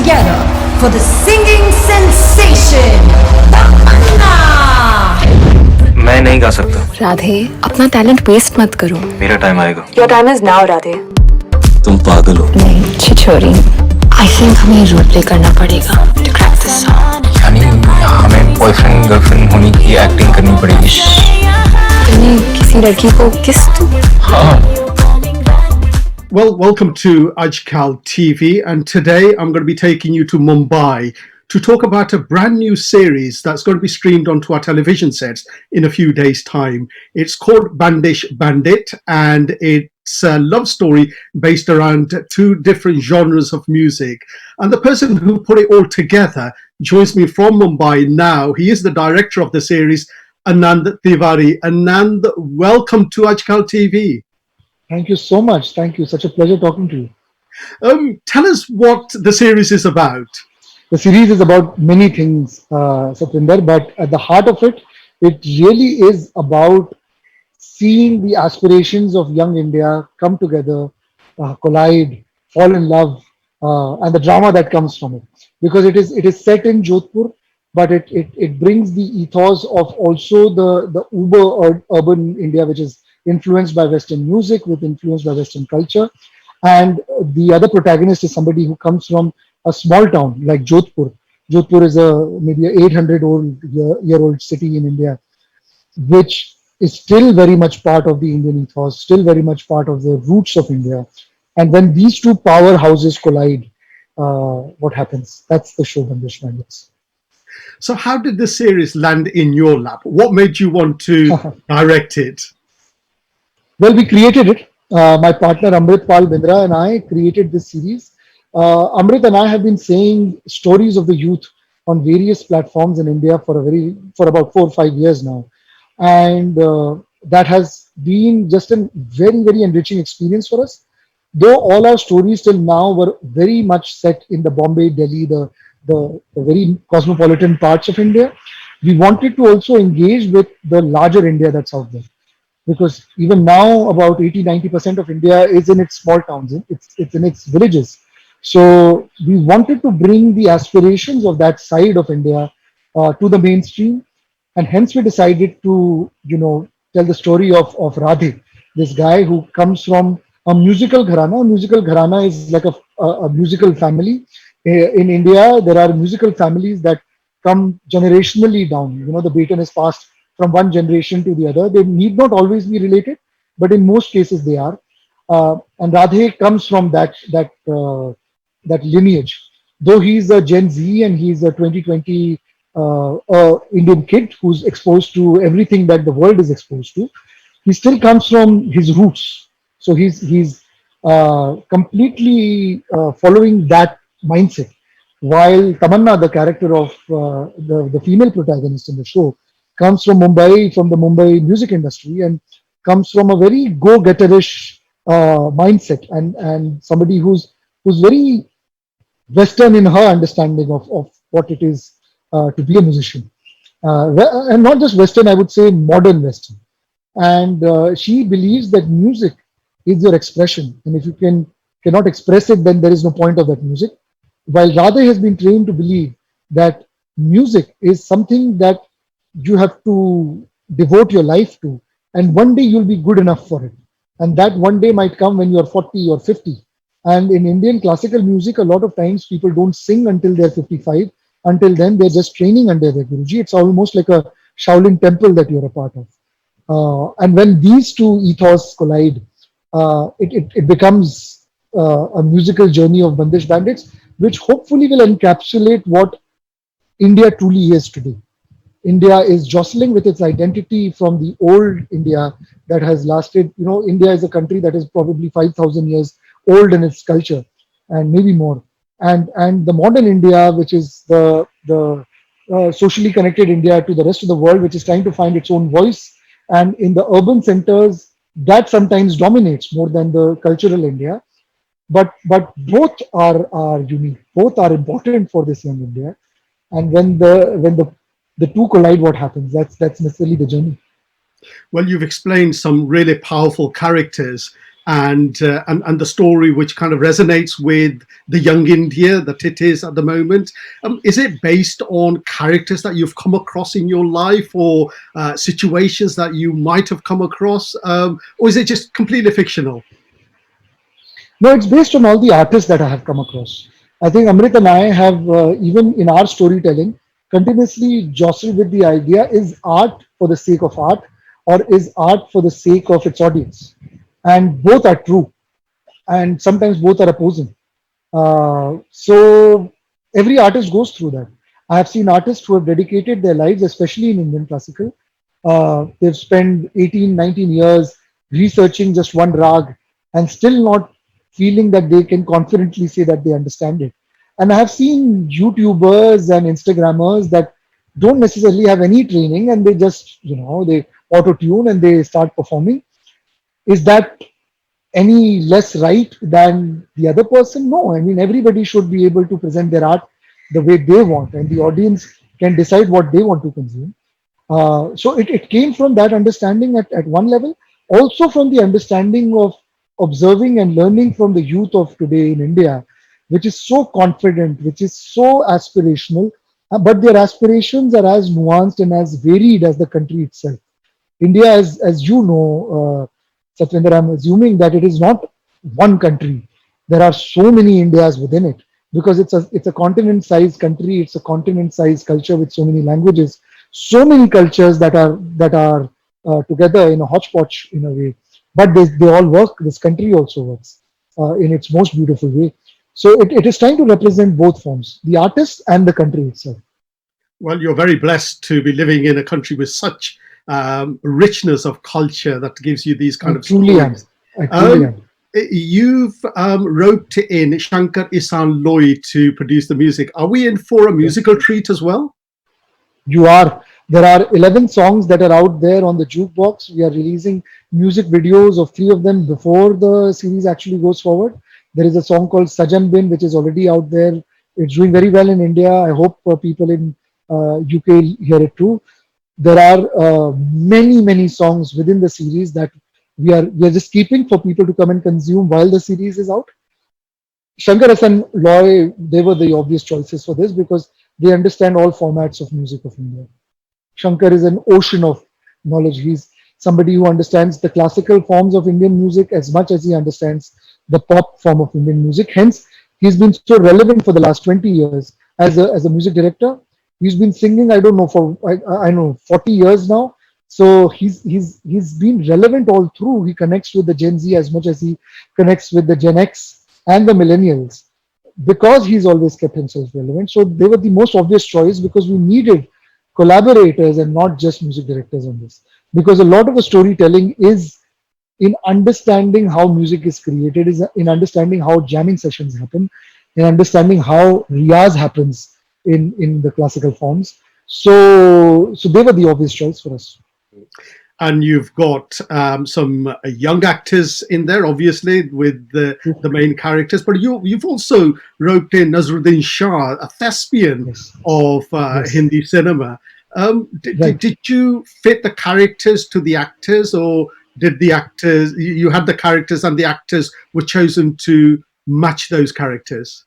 together for the singing sensation, Tamanna. मैं नहीं गा सकता. राधे, अपना टैलेंट वेस्ट मत करो. मेरा टाइम आएगा. Your time is now Radhe. तुम पागल हो. नहीं छिछोरी. आई थिंक हमें रोल प्ले करना पड़ेगा टू क्रैक दिस सॉन्ग. यानी हमें बॉयफ्रेंड गर्लफ्रेंड होने की एक्टिंग करनी पड़ेगी. तुमने किसी लड़की को किस तू? हाँ. Well, welcome to Ajkal TV, and today I'm going to be taking you to Mumbai to talk about a brand new series that's going to be streamed onto our television sets in a few days' time. It's called Bandish Bandit, and it's a love story based around two different genres of music. And the person who put it all together joins me from Mumbai now. He is the director of the series, Anand Tiwari. Anand, welcome to Ajkal TV. Thank you so much. Thank you. Such a pleasure talking to you. Tell us what the series is about. The series is about many things, Satvinder, but at the heart of it, it really is about seeing the aspirations of young India come together, collide, fall in love, and the drama that comes from it. Because it is set in Jodhpur, but it brings the ethos of also the urban India, which is influenced by Western music, with influenced by Western culture. And the other protagonist is somebody who comes from a small town like Jodhpur. Jodhpur is maybe a 800-year-old city in India, which is still very much part of the Indian ethos, still very much part of the roots of India. And when these two powerhouses collide, what happens? That's the show Bandish Bandits. So how did the series land in your lap? What made you want to direct it? Well, we created it. My partner Amrit Pal Bindra and I created this series. Amrit and I have been saying stories of the youth on various platforms in India for about 4 or 5 years now, and that has been just a very, very enriching experience for us. Though all our stories till now were very much set in the Bombay, Delhi, the very cosmopolitan parts of India, we wanted to also engage with the larger India that's out there. Because even now about 80-90% of India is in its small towns, it's in its villages. So we wanted to bring the aspirations of that side of India to the mainstream, and hence we decided to tell the story of Radhe, this guy who comes from a musical gharana. A musical gharana is like a musical family. In India, there are musical families that come generationally down. The baton is passed from one generation to the other. They need not always be related, but in most cases they are. And Radhe comes from that lineage. Though he's a Gen Z and he's a 2020 Indian kid who's exposed to everything that the world is exposed to, he still comes from his roots. So he's completely following that mindset. While Tamanna, the character of the female protagonist in the show, comes from Mumbai, from the Mumbai music industry, and comes from a very go-getterish mindset, and somebody who's very Western in her understanding of what it is to be a musician, and not just Western, I would say modern Western. And she believes that music is your expression, and if you cannot express it, then there is no point of that music. While Radha has been trained to believe that music is something that you have to devote your life to, and one day you'll be good enough for it, and that one day might come when you're 40 or 50. And in Indian classical music, a lot of times people don't sing until they're 55. Until then, they're just training under their Guruji. It's almost like a Shaolin temple that you're a part of. And when these two ethos collide, it becomes a musical journey of Bandish Bandits, which hopefully will encapsulate what India truly is today. India is jostling with its identity from the old India that has lasted. India is a country that is probably 5,000 years old in its culture, and maybe more. And the modern India, which is the socially connected India to the rest of the world, which is trying to find its own voice. And in the urban centers, that sometimes dominates more than the cultural India. But both are unique. Both are important for this young India. And when the two collide, what happens? That's necessarily the journey. Well, you've explained some really powerful characters and the story which kind of resonates with the young India that it is at the moment. Is it based on characters that you've come across in your life, or situations that you might have come across, or is it just completely fictional? No, it's based on all the artists that I have come across. I think Amrit and I have, even in our storytelling, continuously jostled with the idea: is art for the sake of art, or is art for the sake of its audience? And both are true, and sometimes both are opposing. So every artist goes through that. I have seen artists who have dedicated their lives, especially in Indian classical. They've spent 18, 19 years researching just one rag and still not feeling that they can confidently say that they understand it. And I have seen YouTubers and Instagrammers that don't necessarily have any training, and they just, they auto tune and they start performing. Is that any less right than the other person? No, I mean, everybody should be able to present their art the way they want, and the audience can decide what they want to consume. So it came from that understanding at one level, also from the understanding of observing and learning from the youth of today in India, which is so confident, which is so aspirational, but their aspirations are as nuanced and as varied as the country itself. India, as you know, Satwinder, I'm assuming that it is not one country. There are so many Indias within it, because it's a continent-sized country. It's a continent-sized culture with so many languages, so many cultures that are together in a hodgepodge in a way. But they all work. This country also works in its most beautiful way. So it is trying to represent both forms, the artist and the country itself. Well, you're very blessed to be living in a country with such richness of culture that gives you these kind I of truly am. stories. I truly Um, am. you've roped in Shankar Isan Loy to produce the music. Are we in for a Yes. musical treat as well? You are. There are 11 songs that are out there on the jukebox. We are releasing music videos of three of them before the series actually goes forward. There is a song called Sajan Bin, which is already out there. It's doing very well in India. I hope people in UK hear it too. There are many songs within the series that we are just keeping for people to come and consume while the series is out. Shankar and Loy, they were the obvious choices for this because they understand all formats of music of India. Shankar is an ocean of knowledge. He's somebody who understands the classical forms of Indian music as much as he understands the pop form of Indian music. Hence, he's been so relevant for the last 20 years as a music director. He's been singing, I don't know, for I know 40 years now. So he's been relevant all through. He connects with the Gen Z as much as he connects with the Gen X and the millennials, because he's always kept himself relevant. So they were the most obvious choice because we needed collaborators and not just music directors on this. Because a lot of the storytelling is in understanding how music is created, is in understanding how jamming sessions happen, in understanding how riyaz happens in the classical forms. So they were the obvious choice for us. And you've got some young actors in there, obviously, with the main characters. But you've also roped in Nazruddin Shah, a thespian Yes. of Yes. Hindi cinema. Right. Did you fit the characters to the actors, or did the actors, you had the characters and the actors were chosen to match those characters?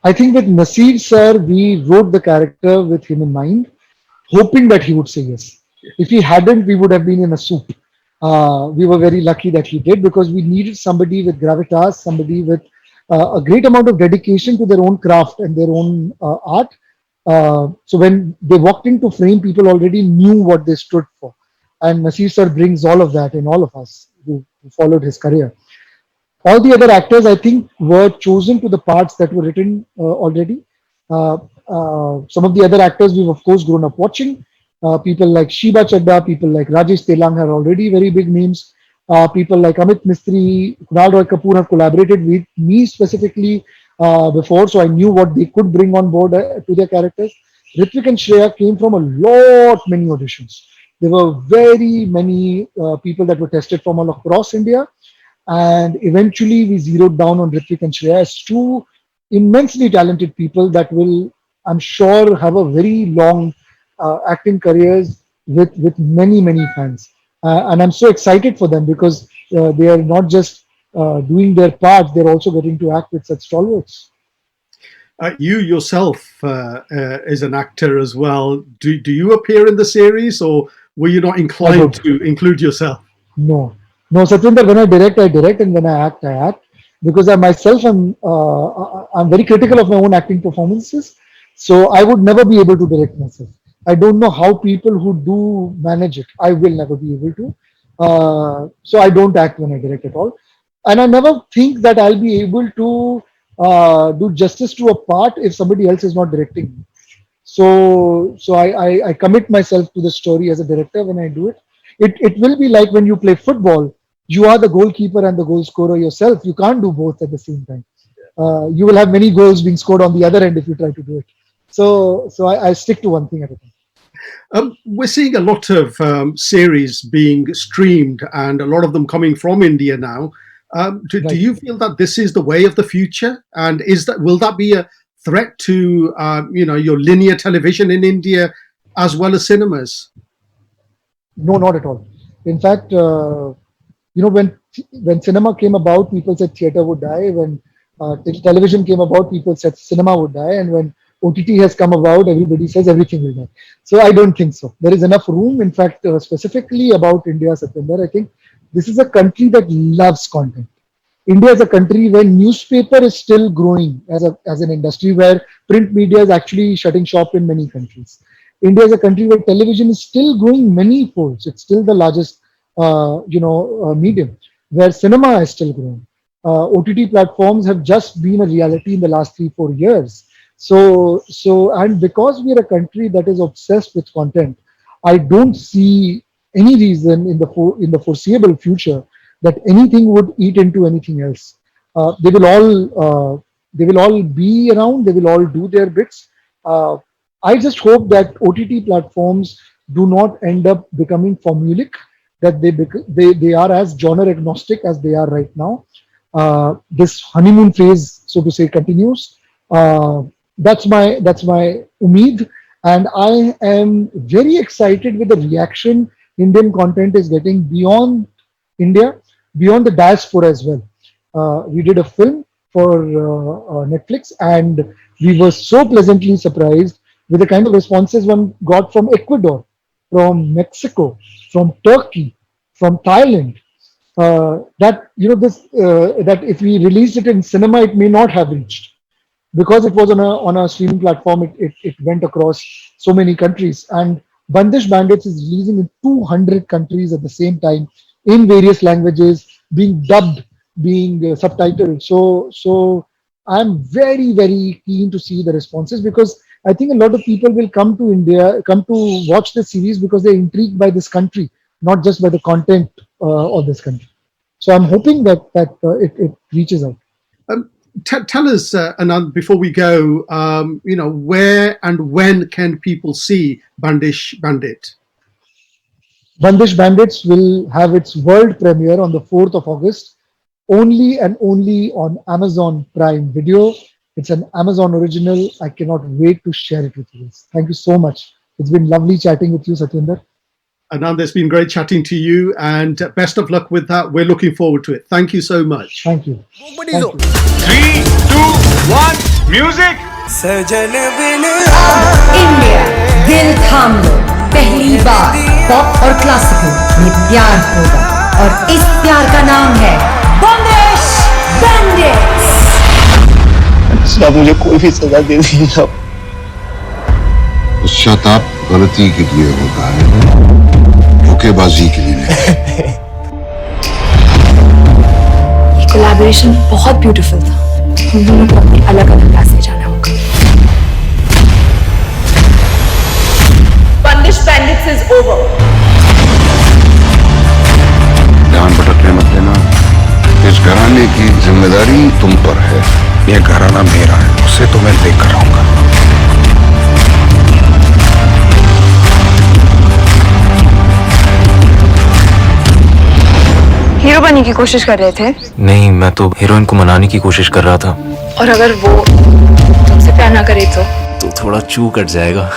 I think with Nasir sir, we wrote the character with him in mind, hoping that he would say yes. If he hadn't, we would have been in a soup. We were very lucky that he did, because we needed somebody with gravitas, somebody with a great amount of dedication to their own craft and their own art. So when they walked into frame, people already knew what they stood for. And Nasir sir brings all of that in all of us who followed his career. All the other actors, I think, were chosen to the parts that were written already. Uh, some of the other actors we've of course grown up watching. People like Shiba Chadda, people like Rajesh Telang are already very big names. People like Amit Mistry, Kunal Roy Kapoor have collaborated with me specifically before, so I knew what they could bring on board to their characters. Ritvik and Shreya came from a many auditions. There were very many people that were tested from all across India, and eventually we zeroed down on Ritvik and Shreya as two immensely talented people that will, I'm sure, have a very long acting careers with many fans. And I'm so excited for them because they are not just doing their part; they're also getting to act with such stalwarts. You yourself is an actor as well. Do you appear in the series, or were you not inclined to include yourself? No, Satwinder. When I direct, and when I act. Because I myself I'm very critical of my own acting performances, so I would never be able to direct myself. I don't know how people who do manage it. I will never be able to. So I don't act when I direct at all, and I never think that I'll be able to do justice to a part if somebody else is not directing me. So I commit myself to the story as a director when I do it. It will be like when you play football. You are the goalkeeper and the goal scorer yourself. You can't do both at the same time. You will have many goals being scored on the other end if you try to do it. So I stick to one thing at a time. We're seeing a lot of series being streamed, and a lot of them coming from India now. Do you feel that this is the way of the future? And will that be a threat to your linear television in India as well as cinemas? No, not at all. In fact, when cinema came about, people said theater would die. When television came about, people said cinema would die. And when OTT has come about, everybody says everything will die. So I don't think so. There is enough room. In fact, specifically about India, Satwinder, I think this is a country that loves content. India is a country where newspaper is still growing as an industry, where print media is actually shutting shop in many countries. India is a country where television is still growing many folds. It's still the largest medium, where cinema is still growing. OTT platforms have just been a reality in the last 3-4 years. So, and because we are a country that is obsessed with content, I don't see any reason in the foreseeable future that anything would eat into anything else. They will all be around. They will all do their bits. I just hope that OTT platforms do not end up becoming formulaic, that they are as genre agnostic as they are right now. This honeymoon phase, so to say, continues. That's my umeed, and I am very excited with the reaction Indian content is getting beyond India, beyond the diaspora as well. We did a film for Netflix, and we were so pleasantly surprised with the kind of responses one got from Ecuador, from Mexico, from Turkey, from Thailand. That if we released it in cinema, it may not have reached, because it was on a streaming platform. It went across so many countries, and Bandish Bandits is releasing in 200 countries at the same time in various languages, being dubbed, being subtitled. So I'm very, very keen to see the responses, because I think a lot of people will come to India, come to watch the series because they're intrigued by this country, not just by the content of this country. So I'm hoping that it reaches out. Tell us, Anand, before we go, where and when can people see Bandish Bandit? Bandish Bandits will have its world premiere on the 4th of August, only and only on Amazon Prime Video. It's an Amazon original. I cannot wait to share it with you. Thank you so much. It's been lovely chatting with you, Satwinder. Anand, it's been great chatting to you, and best of luck with that. We're looking forward to it. Thank you so much. Thank you. 3, 2, 1, music! India दिल थाम लो, पहली बार pop और classical में प्यार होगा, और इस प्यार का नाम है बंदिश बैंडिट्स। अच्छा, मुझे कोई भी सजा दे दीजिए। पश्चाताप गलती के लिए होता है, धोखेबाजी के लिए नहीं। ये कोलैबोरेशन बहुत ब्यूटीफुल था। हम दोनों को अपनी अलग-अलग रास्ते जाना होगा। Bandish Bandits is over. ध्यान भटकने मत देना। इस घराने की जिम्मेदारी तुम पर है। ये घराना मेरा है, उसे तो मैं लेकर आऊंगा। हीरो बनने की कोशिश कर रहे थे? नहीं, मैं तो हीरोइन को मनाने की कोशिश कर रहा था। और अगर वो तुमसे प्यार ना करे तो थोड़ा चू कट जाएगा।